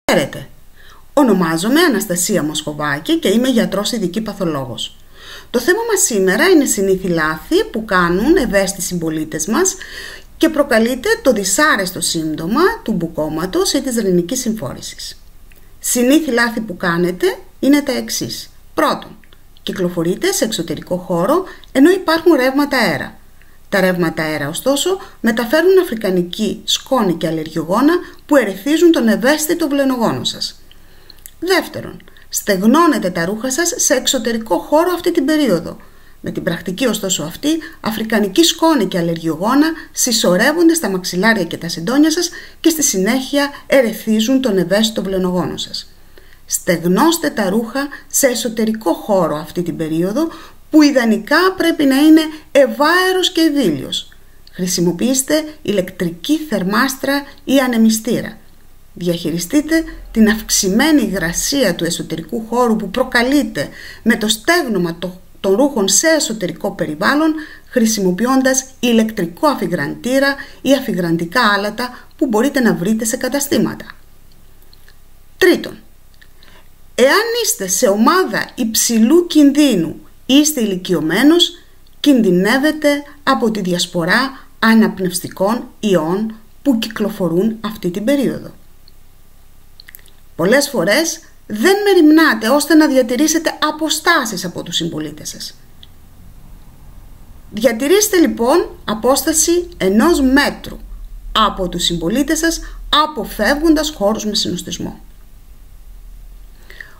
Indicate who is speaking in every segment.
Speaker 1: Χαίρετε. Ονομάζομαι Αναστασία Μοσχοβάκη και είμαι γιατρός ειδική παθολόγος. Το θέμα μας σήμερα είναι συνήθη λάθη που κάνουν ευαίσθητοι συμπολίτες μας και προκαλείται το δυσάρεστο σύμπτωμα του μπουκώματος ή της ρηνικής συμφόρησης. Συνήθη λάθη που κάνετε είναι τα εξής. Πρώτον, κυκλοφορείτε σε εξωτερικό χώρο ενώ υπάρχουν ρεύματα αέρα. Τα ρεύματα αέρα, ωστόσο, μεταφέρουν αφρικανική σκόνη και αλλεργιογόνα που ερεθίζουν τον ευαίσθητο βλενογόνο σας. Δεύτερον, στεγνώνετε τα ρούχα σας σε εξωτερικό χώρο αυτή την περίοδο. Με την πρακτική, ωστόσο, αυτή, αφρικανική σκόνη και αλλεργιογόνα συσσωρεύονται στα μαξιλάρια και τα συντόνια σας και στη συνέχεια ερεθίζουν τον ευαίσθητο βλενογόνο σας. Στεγνώστε τα ρούχα σε εσωτερικό χώρο αυτή την περίοδο, που ιδανικά πρέπει να είναι ευάερος και ευήλιος. Χρησιμοποιήστε ηλεκτρική θερμάστρα ή ανεμιστήρα. Διαχειριστείτε την αυξημένη υγρασία του εσωτερικού χώρου που προκαλείται με το στέγνομα των ρούχων σε εσωτερικό περιβάλλον, χρησιμοποιώντας ηλεκτρικό αφιγραντήρα ή αφιγραντικά άλατα που μπορείτε να βρείτε σε καταστήματα. Τρίτον, εάν είστε σε ομάδα υψηλού κινδύνου ή είστε ηλικιωμένος, κινδυνεύετε από τη διασπορά αναπνευστικών ιών που κυκλοφορούν αυτή την περίοδο. Πολλές φορές δεν μεριμνάτε ώστε να διατηρήσετε αποστάσεις από τους συμπολίτες σας. Διατηρήστε λοιπόν απόσταση 1 μέτρου από τους συμπολίτες σας, αποφεύγοντας χώρους με συνοστισμό.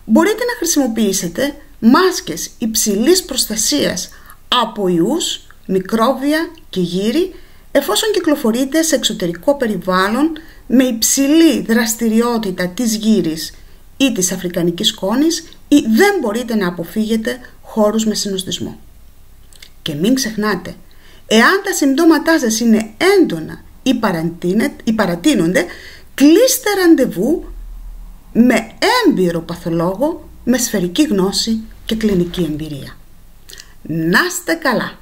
Speaker 1: Μπορείτε να χρησιμοποιήσετε μάσκες υψηλής προστασίας από ιούς, μικρόβια και γύρι εφόσον κυκλοφορείτε σε εξωτερικό περιβάλλον με υψηλή δραστηριότητα της γύρης ή της αφρικανικής σκόνης ή δεν μπορείτε να αποφύγετε χώρους με συνοστισμό. Και μην ξεχνάτε, εάν τα συμπτώματά σας είναι έντονα ή παρατείνονται, κλείστε ραντεβού με έμπειρο παθολόγο με σφαιρική γνώση και κλινική εμπειρία. Να είστε καλά!